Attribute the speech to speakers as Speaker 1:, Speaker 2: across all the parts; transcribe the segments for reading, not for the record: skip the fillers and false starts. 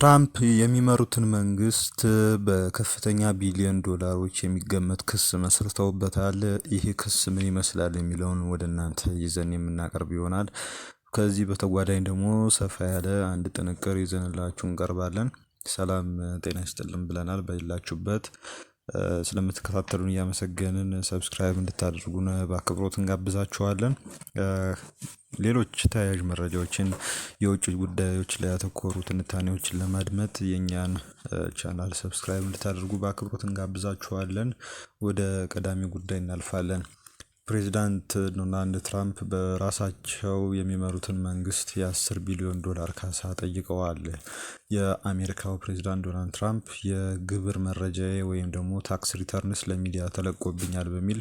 Speaker 1: ትራምፕ የሚመሩትን መንግስት በከፍተኛ ቢሊዮን ዶላሮች የሚገመት ክስ መስርተውበታል። ይህ ክስ ምን ይመስላል የሚለውን ወደ እናንተ ይዘን የምናቀርብ ይሆናል። ከዚህ በተጓዳኝ ደግሞ ሰፋ ያለ አንድ ጥንቅር ይዘንላችሁ እንቀርባለን። ሰላም ጤና ይስጥልን ብለናል። በሌላችሁበት ስለምትከታተሉን እያመሰገንን ሰብስክራይብ እንድታደርጉን በአክብሮት እንጋብዛችኋለን። ሌሎች ተያያዥ መረጃዎችን የውጭ ጉዳዮች ላይ ያተኮሩ ትንታኔዎችን ለማድመጥ የኛን ቻናል ሰብስክራይብ እንድታደርጉ በአክብሮት እንጋብዛችኋለን። ወደ ቀዳሚ ጉዳይ እናልፋለን። ፕሬዚዳንት ዶናልድ ትራምፕ በራሳቸው የሚመሩትን መንግስት የ10 ቢሊዮን ዶላር ካሳ ጠይቀዋል። የአሜሪካው ፕሬዚዳንት ዶናልድ ትራምፕ የግብር መረጃዬ ወይም ደግሞ ታክስ ሪተርንስ ለሚዲያ ተለቆብኛል በሚል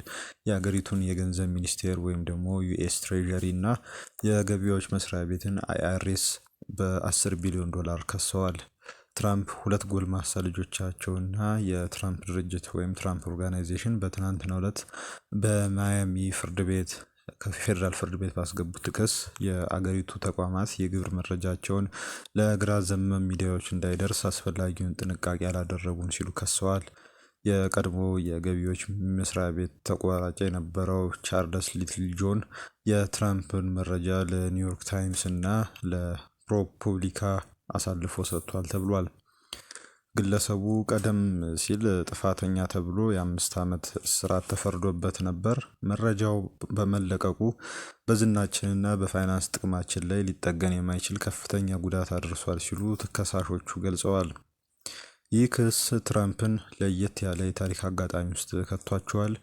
Speaker 1: የሀገሪቱን የገንዘብ ሚኒስቴር ወይም ደግሞ ዩኤስ ትሬዠሪ እና የገቢዎች መስሪያ ቤትን አይአርኤስ በ10 ቢሊዮን ዶላር ከሰዋል። ትራምፕ ሁለት ጎልማሳ ልጆቻቸውና የትራምፕ ድርጅት ወይም ትራምፕ ኦርጋናይዜሽን በትናንትናው ዕለት በማያሚ ፍርድ ቤት ከፌደራል ፍርድ ቤት ባስገቡት ክስ የአገሪቱ ተቋማት የግብር መረጃቸውን ለግራ ዘመም ሚዲያዎች እንዳይደርስ አስፈላጊውን ጥንቃቄ አላደረጉም ሲሉ ከሰዋል። የቀድሞ የገቢዎች መስሪያ ቤት ተቆራራጭ የነበረው ቻርልስ ሊትል ጆን የትራምፕን መረጃ ለኒውዮርክ ታይምስ እና ለፕሮፑብሊካ አሳልፎ ሰጥቷል ተብሏል። ግለሰቡ ቀደም ሲል ጥፋተኛ ተብሎ የ5 ዓመት እስራት ተፈርዶበት ነበር። መረጃው በመለቀቁ በዝናችንና በፋይናንስ ጥቅማችን ላይ ሊጠገን የማይችል ከፍተኛ ጉዳት አድርሷል ሲሉ ተከሳሾቹ ገልጸዋል። ይህ ክስ ትራምፕን ለየት ያለ የታሪክ አጋጣሚ ውስጥ ከቷቸዋል።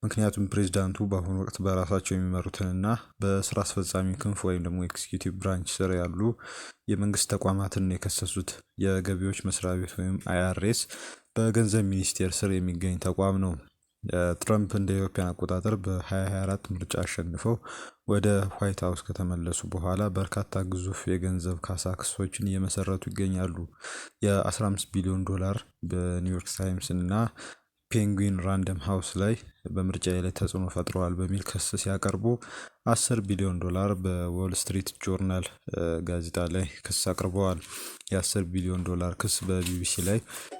Speaker 1: ምክንያቱም ፕሬዚዳንቱ በአሁኑ ወቅት በራሳቸው የሚመሩትንና በስራ አስፈጻሚ ክንፍ ወይም ደግሞ ኤክስኪዩቲቭ ብራንች ስር ያሉ የመንግስት ተቋማትን የከሰሱት። የገቢዎች መስሪያ ቤት ወይም አይአርኤስ በገንዘብ ሚኒስቴር ስር የሚገኝ ተቋም ነው። ትራምፕ እንደ ኢትዮጵያን አቆጣጠር በ2024 ምርጫ አሸንፈው ወደ ዋይት ሀውስ ከተመለሱ በኋላ በርካታ ግዙፍ የገንዘብ ካሳ ክሶችን እየመሰረቱ ይገኛሉ። የ15 ቢሊዮን ዶላር በኒውዮርክ ታይምስ እና ፔንጉዊን ራንደም ሃውስ ላይ በምርጫ ላይ ተጽዕኖ ፈጥረዋል በሚል ክስ ሲያቀርቡ 10 ቢሊዮን ዶላር በዎል ስትሪት ጆርናል ጋዜጣ ላይ ክስ አቅርበዋል። የ10 ቢሊዮን ዶላር ክስ በቢቢሲ ላይ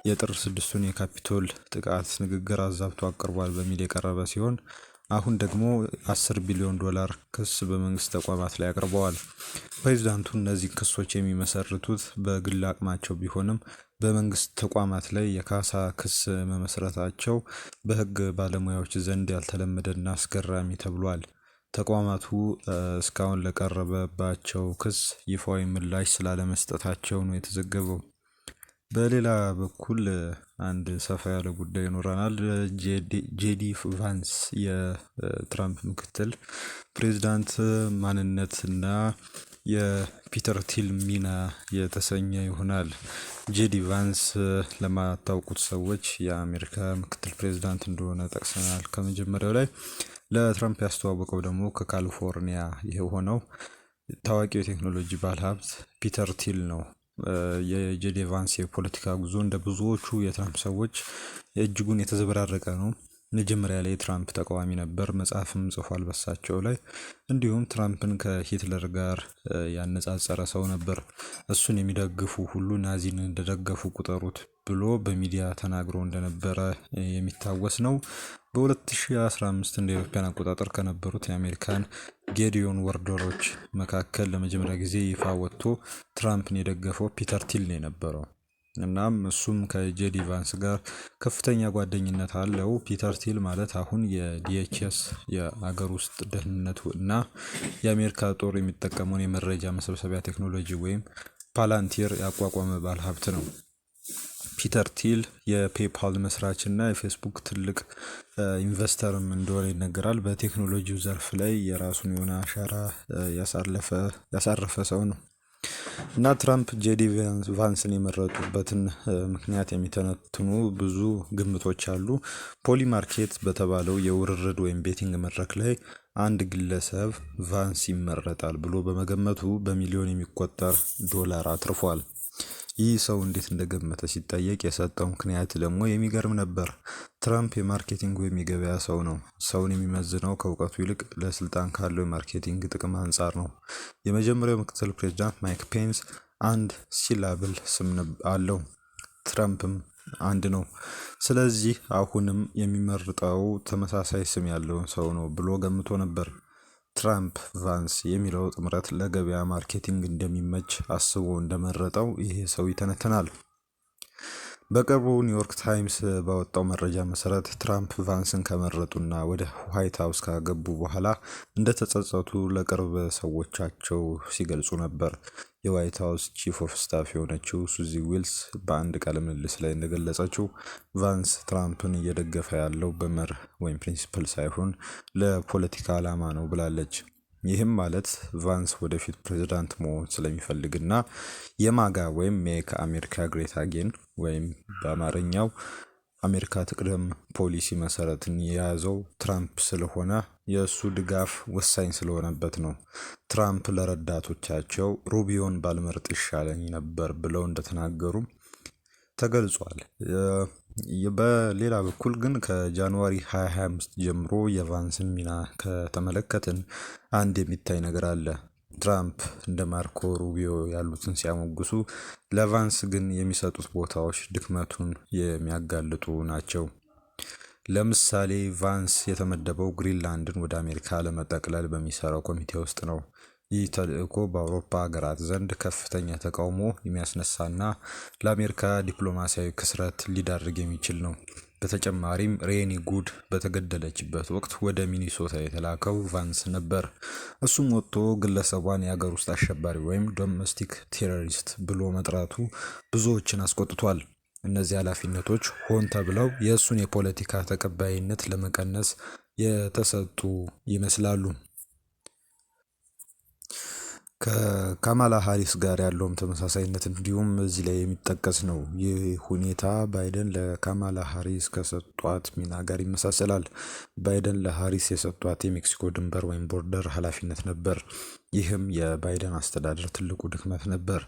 Speaker 1: የጥር 6ቱን የካፒቶል ጥቃት ንግግር አዛብቶ አቅርቧል በሚል የቀረበ ሲሆን አሁን ደግሞ 10 ቢሊዮን ዶላር ክስ በመንግስት ተቋማት ላይ አቅርበዋል። ፕሬዚዳንቱ እነዚህ ክሶች የሚመሰርቱት በግል አቅማቸው ቢሆንም በመንግስት ተቋማት ላይ የካሳ ክስ መመስረታቸው በህግ ባለሙያዎች ዘንድ ያልተለመደና አስገራሚ ተብሏል። ተቋማቱ እስካሁን ለቀረበባቸው ክስ ይፋዊ ምላሽ ስላለመስጠታቸው ነው የተዘገበው። በሌላ በኩል አንድ ሰፋ ያለ ጉዳይ ይኖረናል። ጄዲ ቫንስ የትራምፕ ምክትል ፕሬዚዳንት ማንነትና የፒተር ቲል ሚና የተሰኘ ይሆናል። ጄዲ ቫንስ ለማታውቁት ሰዎች የአሜሪካ ምክትል ፕሬዚዳንት እንደሆነ ጠቅሰናል ከመጀመሪያው ላይ። ለትራምፕ ያስተዋወቀው ደግሞ ከካሊፎርኒያ የሆነው ታዋቂው የቴክኖሎጂ ባለሀብት ፒተር ቲል ነው። የጄዲ ቫንስ የፖለቲካ ጉዞ እንደ ብዙዎቹ የትራምፕ ሰዎች እጅጉን የተዘበራረቀ ነው። መጀመሪያ ላይ የትራምፕ ተቃዋሚ ነበር። መጽሐፍም ጽፏል በሳቸው ላይ። እንዲሁም ትራምፕን ከሂትለር ጋር ያነጻጸረ ሰው ነበር። እሱን የሚደግፉ ሁሉ ናዚን እንደደገፉ ቁጠሩት ብሎ በሚዲያ ተናግሮ እንደነበረ የሚታወስ ነው። በ2015 እንደ ኢትዮጵያን አቆጣጠር ከነበሩት የአሜሪካን ጌዲዮን ወርደሮች መካከል ለመጀመሪያ ጊዜ ይፋ ወጥቶ ትራምፕን የደገፈው ፒተር ቲል ነው የነበረው። እናም እሱም ከጄዲ ቫንስ ጋር ከፍተኛ ጓደኝነት አለው። ፒተር ቲል ማለት አሁን የዲኤችኤስ የአገር ውስጥ ደህንነት እና የአሜሪካ ጦር የሚጠቀመውን የመረጃ መሰብሰቢያ ቴክኖሎጂ ወይም ፓላንቲር ያቋቋመ ባለሀብት ነው። ፒተር ቲል የፔፓል መስራች እና የፌስቡክ ትልቅ ኢንቨስተርም እንደሆነ ይነገራል። በቴክኖሎጂው ዘርፍ ላይ የራሱን የሆነ አሻራ ያሳረፈ ሰው ነው እና ትራምፕ ጄዲ ቫንስን የመረጡበትን ምክንያት የሚተነትኑ ብዙ ግምቶች አሉ። ፖሊ ማርኬት በተባለው የውርርድ ወይም ቤቲንግ መድረክ ላይ አንድ ግለሰብ ቫንስ ይመረጣል ብሎ በመገመቱ በሚሊዮን የሚቆጠር ዶላር አትርፏል። ይህ ሰው እንዴት እንደገመተ ሲጠየቅ የሰጠው ምክንያት ደግሞ የሚገርም ነበር። ትራምፕ የማርኬቲንግ ወይም የገበያ ሰው ነው። ሰውን የሚመዝነው ከእውቀቱ ይልቅ ለስልጣን ካለው የማርኬቲንግ ጥቅም አንጻር ነው። የመጀመሪያው ምክትል ፕሬዚዳንት ማይክ ፔንስ አንድ ሲላብል ስም አለው። ትራምፕም አንድ ነው። ስለዚህ አሁንም የሚመርጠው ተመሳሳይ ስም ያለውን ሰው ነው ብሎ ገምቶ ነበር። ትራምፕ ቫንስ የሚለው ጥምረት ለገበያ ማርኬቲንግ እንደሚመች አስቦ እንደመረጠው ይሄ ሰው ይተነትናል። በቅርቡ ኒውዮርክ ታይምስ ባወጣው መረጃ መሰረት ትራምፕ ቫንስን ከመረጡና ወደ ዋይት ሀውስ ካገቡ በኋላ እንደተጸጸቱ ለቅርብ ሰዎቻቸው ሲገልጹ ነበር። የዋይት ሀውስ ቺፍ ኦፍ ስታፍ የሆነችው ሱዚ ዊልስ በአንድ ቃለ ምልልስ ላይ እንደገለጸችው ቫንስ ትራምፕን እየደገፈ ያለው በመርህ ወይም ፕሪንሲፕል ሳይሆን ለፖለቲካ ዓላማ ነው ብላለች። ይህም ማለት ቫንስ ወደፊት ፕሬዝዳንት መሆን ስለሚፈልግና የማጋ ወይም ሜክ አሜሪካ ግሬት አጌን ወይም በአማርኛው አሜሪካ ትቅደም ፖሊሲ መሰረትን የያዘው ትራምፕ ስለሆነ የእሱ ድጋፍ ወሳኝ ስለሆነበት ነው። ትራምፕ ለረዳቶቻቸው ሩቢዮን ባልመርጥ ይሻለኝ ነበር ብለው እንደተናገሩ ተገልጿል። በሌላ በኩል ግን ከጃንዋሪ 2025 ጀምሮ የቫንስን ሚና ከተመለከትን አንድ የሚታይ ነገር አለ። ትራምፕ እንደ ማርኮ ሩቢዮ ያሉትን ሲያሞግሱ፣ ለቫንስ ግን የሚሰጡት ቦታዎች ድክመቱን የሚያጋልጡ ናቸው። ለምሳሌ ቫንስ የተመደበው ግሪንላንድን ወደ አሜሪካ ለመጠቅለል በሚሰራው ኮሚቴ ውስጥ ነው። ይህ ተልእኮ በአውሮፓ ሀገራት ዘንድ ከፍተኛ ተቃውሞ የሚያስነሳና ለአሜሪካ ዲፕሎማሲያዊ ክስረት ሊዳርግ የሚችል ነው። በተጨማሪም ሬኒ ጉድ በተገደለችበት ወቅት ወደ ሚኒሶታ የተላከው ቫንስ ነበር። እሱም ወጥቶ ግለሰቧን የሀገር ውስጥ አሸባሪ ወይም ዶሜስቲክ ቴሮሪስት ብሎ መጥራቱ ብዙዎችን አስቆጥቷል። እነዚህ ኃላፊነቶች ሆን ተብለው የእሱን የፖለቲካ ተቀባይነት ለመቀነስ የተሰጡ ይመስላሉ። ከካማላ ሃሪስ ጋር ያለውም ተመሳሳይነት እንዲሁም እዚህ ላይ የሚጠቀስ ነው። ይህ ሁኔታ ባይደን ለካማላ ሃሪስ ከሰጧት ሚና ጋር ይመሳሰላል። ባይደን ለሃሪስ የሰጧት የሜክሲኮ ድንበር ወይም ቦርደር ኃላፊነት ነበር። ይህም የባይደን አስተዳደር ትልቁ ድክመት ነበር።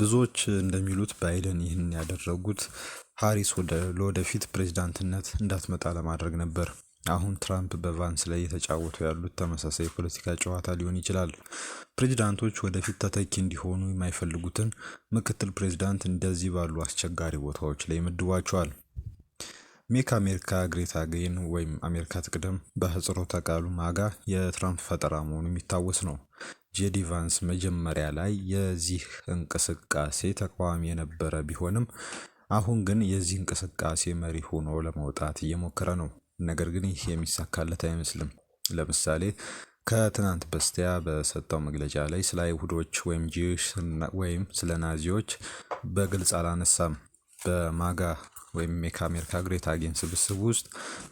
Speaker 1: ብዙዎች እንደሚሉት ባይደን ይህን ያደረጉት ሃሪስ ለወደፊት ፕሬዝዳንትነት እንዳትመጣ ለማድረግ ነበር። አሁን ትራምፕ በቫንስ ላይ የተጫወቱ ያሉት ተመሳሳይ የፖለቲካ ጨዋታ ሊሆን ይችላል። ፕሬዝዳንቶች ወደፊት ተተኪ እንዲሆኑ የማይፈልጉትን ምክትል ፕሬዝዳንት እንደዚህ ባሉ አስቸጋሪ ቦታዎች ላይ ይመድቧቸዋል። ሜክ አሜሪካ ግሬት አጌን ወይም አሜሪካ ትቅደም በምህጻረ ቃሉ ማጋ የትራምፕ ፈጠራ መሆኑ የሚታወስ ነው። ጄዲ ቫንስ መጀመሪያ ላይ የዚህ እንቅስቃሴ ተቃዋሚ የነበረ ቢሆንም አሁን ግን የዚህ እንቅስቃሴ መሪ ሆኖ ለመውጣት እየሞከረ ነው። ነገር ግን ይህ የሚሳካለት አይመስልም። ለምሳሌ ከትናንት በስቲያ በሰጠው መግለጫ ላይ ስለ አይሁዶች ወይም ጂውስ ወይም ስለ ናዚዎች በግልጽ አላነሳም። በማጋ ወይም ሜክ አሜሪካ ግሬት አጌን ስብስብ ውስጥ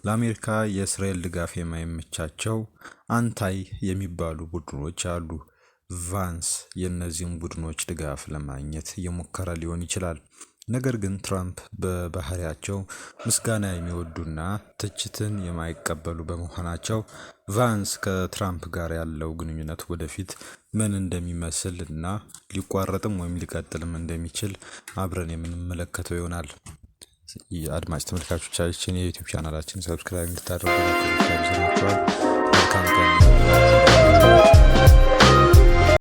Speaker 1: ለአሜሪካ የእስራኤል ድጋፍ የማይመቻቸው አንታይ የሚባሉ ቡድኖች አሉ። ቫንስ የእነዚህን ቡድኖች ድጋፍ ለማግኘት እየሞከረ ሊሆን ይችላል። ነገር ግን ትራምፕ በባህሪያቸው ምስጋና የሚወዱና ትችትን የማይቀበሉ በመሆናቸው ቫንስ ከትራምፕ ጋር ያለው ግንኙነት ወደፊት ምን እንደሚመስል እና ሊቋረጥም ወይም ሊቀጥልም እንደሚችል አብረን የምንመለከተው ይሆናል። አድማጭ ተመልካቾቻችን የዩቲዩብ ቻናላችን ሰብስክራይብ እንድታደርጉ መልካም ቀን